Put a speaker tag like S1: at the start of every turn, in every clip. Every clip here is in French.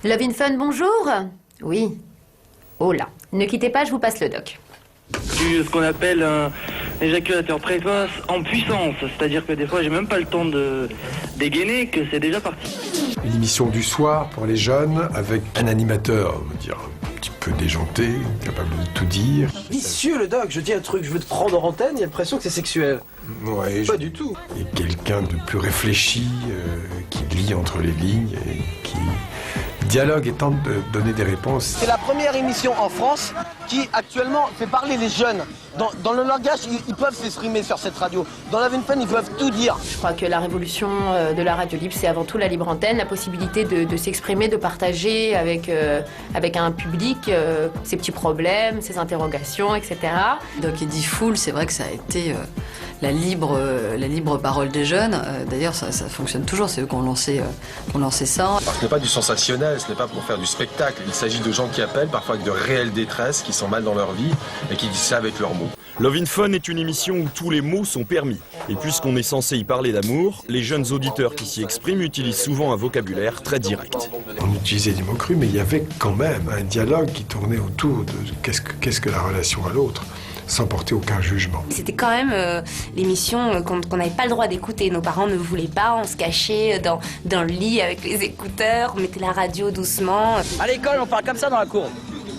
S1: Love in Fun, bonjour. Oui. Oh là, ne quittez pas, je vous passe le doc.
S2: Ce qu'on appelle un éjaculateur précoce en puissance, c'est-à-dire que des fois j'ai même pas le temps de dégainer que c'est déjà parti.
S3: Une émission du soir pour les jeunes avec un animateur, on va dire, un petit peu déjanté, capable de tout dire.
S4: Vicieux le doc, je dis un truc, je veux te prendre en antenne, il y a l'impression que c'est sexuel.
S3: Ouais,
S4: Pas du tout.
S3: Et quelqu'un de plus réfléchi, qui lit entre les lignes et qui dialogue et tente de donner des réponses.
S4: C'est la première émission en France qui actuellement fait parler les jeunes. Dans le langage, ils peuvent s'exprimer sur cette radio. Dans Love in Fun, ils peuvent tout dire.
S1: Je crois que la révolution de la radio libre, c'est avant tout la libre antenne, la possibilité de s'exprimer, de partager avec un public ses petits problèmes, ses interrogations, etc.
S5: Doc Eddie Fool, c'est vrai que ça a été la libre parole des jeunes. D'ailleurs, ça fonctionne toujours, c'est eux qui ont lancé ça.
S6: Ce n'est pas du sensationnel, ce n'est pas pour faire du spectacle. Il s'agit de gens qui appellent, parfois avec de réelles détresses, qui sont mal dans leur vie et qui disent ça avec leurs mots.
S7: Love in Fun est une émission où tous les mots sont permis. Et puisqu'on est censé y parler d'amour, les jeunes auditeurs qui s'y expriment utilisent souvent un vocabulaire très direct.
S3: On utilisait des mots crus, mais il y avait quand même un dialogue qui tournait autour de qu'est-ce que la relation à l'autre, sans porter aucun jugement.
S8: C'était quand même l'émission qu'on n'avait pas le droit d'écouter. Nos parents ne voulaient pas, on se cachait dans le lit avec les écouteurs, on mettait la radio doucement.
S9: À l'école, on parle comme ça dans la cour.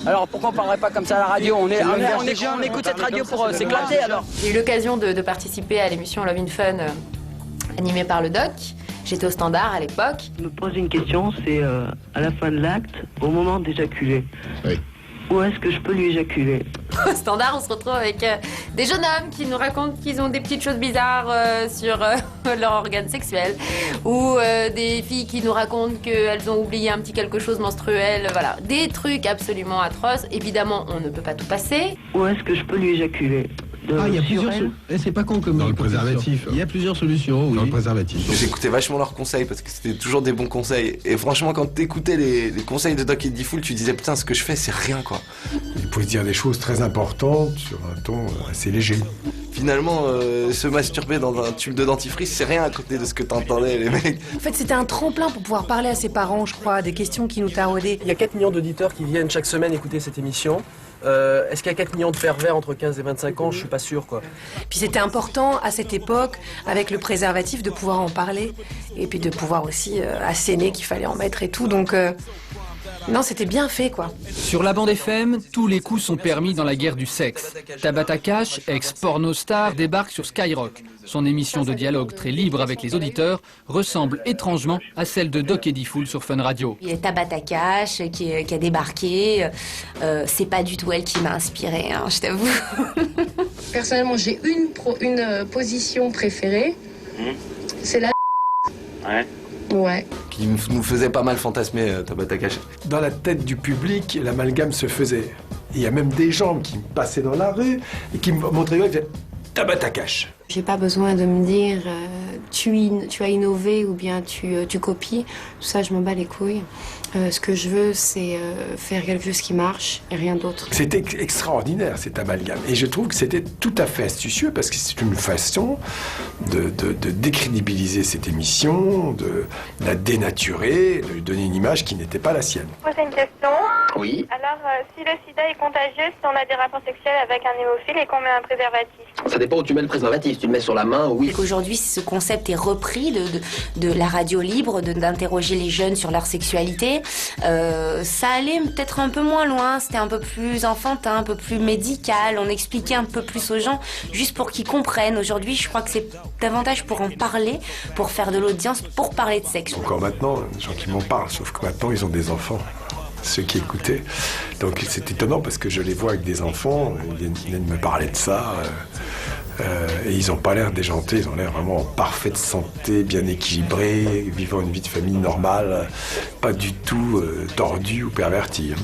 S9: Alors pourquoi on parlerait pas comme ça à la radio? On écoute cette radio pour s'éclater alors.
S1: J'ai eu l'occasion de participer à l'émission Love in Fun animée par le doc. J'étais au Standard à l'époque.
S2: Je me pose une question, c'est à la fin de l'acte, au moment d'éjaculer.
S6: Oui.
S2: Où est-ce que je peux lui éjaculer?
S1: Au Standard, on se retrouve avec des jeunes hommes qui nous racontent qu'ils ont des petites choses bizarres sur leur organe sexuel, ou des filles qui nous racontent qu'elles ont oublié un petit quelque chose menstruel, voilà. Des trucs absolument atroces. Évidemment, on ne peut pas tout passer.
S2: Où est-ce que je peux lui éjaculer?
S10: Il y a plusieurs c'est pas con comme
S6: Dans le préservatif.
S10: Il y a plusieurs solutions, oui.
S6: Dans le préservatif.
S11: J'écoutais vachement leurs conseils parce que c'était toujours des bons conseils. Et franchement, quand t'écoutais les conseils de Doc Eddie Fool, tu disais putain, ce que je fais, c'est rien quoi.
S3: Il pouvait dire des choses très importantes sur un ton assez léger.
S11: Finalement, se masturber dans un tube de dentifrice, c'est rien à côté de ce que t'entendais les mecs.
S12: En fait, c'était un tremplin pour pouvoir parler à ses parents, je crois, des questions qui nous taraudaient.
S4: Il y a 4 millions d'auditeurs qui viennent chaque semaine écouter cette émission. Est-ce qu'il y a 4 millions de pervers entre 15 et 25 ans? Je suis pas sûr quoi.
S12: Puis c'était important à cette époque, avec le préservatif, de pouvoir en parler. Et puis de pouvoir aussi asséner qu'il fallait en mettre et tout. Donc, non, c'était bien fait quoi.
S13: Sur la bande FM, tous les coups sont permis dans la guerre du sexe. Tabata Cash, ex-pornostar, débarque sur Skyrock. Son émission de dialogue très libre avec les auditeurs ressemble étrangement à celle de Doc Eddie Fool sur Fun Radio.
S8: Il y a Tabata Cash qui a débarqué. C'est pas du tout elle qui m'a inspirée, hein, je t'avoue.
S14: Personnellement, j'ai une position préférée. C'est la...
S2: Ouais.
S14: Ouais.
S11: Qui nous faisait pas mal fantasmer Tabata Cash.
S3: Dans la tête du public, l'amalgame se faisait. Il y a même des gens qui me passaient dans la rue et qui me montraient, ils disaient Tabata Cash.
S14: J'ai pas besoin de me dire tu as innové ou bien tu copies. Tout ça, je m'en bats les couilles. Ce que je veux, c'est faire quelque chose qui marche et rien d'autre.
S3: C'était extraordinaire cet amalgame. Et je trouve que c'était tout à fait astucieux parce que c'est une façon de décrédibiliser cette émission, de la dénaturer, de lui donner une image qui n'était pas la sienne.
S15: Je pose une question.
S11: Oui.
S15: Alors, si le sida est contagieux, si on a des rapports sexuels avec un hémophile et qu'on met un préservatif?
S4: Ça dépend où tu mets le préservatif. Tu le mets sur la main, oui.
S8: Aujourd'hui, ce concept est repris de la radio libre, d'interroger les jeunes sur leur sexualité. Ça allait peut-être un peu moins loin, c'était un peu plus enfantin, un peu plus médical, on expliquait un peu plus aux gens, juste pour qu'ils comprennent. Aujourd'hui, je crois que c'est davantage pour en parler, pour faire de l'audience, pour parler de sexe.
S3: Encore maintenant, les gens qui m'en parlent, sauf que maintenant, ils ont des enfants. Ceux qui écoutaient. Donc c'est étonnant parce que je les vois avec des enfants, ils viennent me parler de ça. Et ils n'ont pas l'air déjantés, ils ont l'air vraiment en parfaite santé, bien équilibrés, vivant une vie de famille normale, pas du tout tordus ou pervertis. Hein.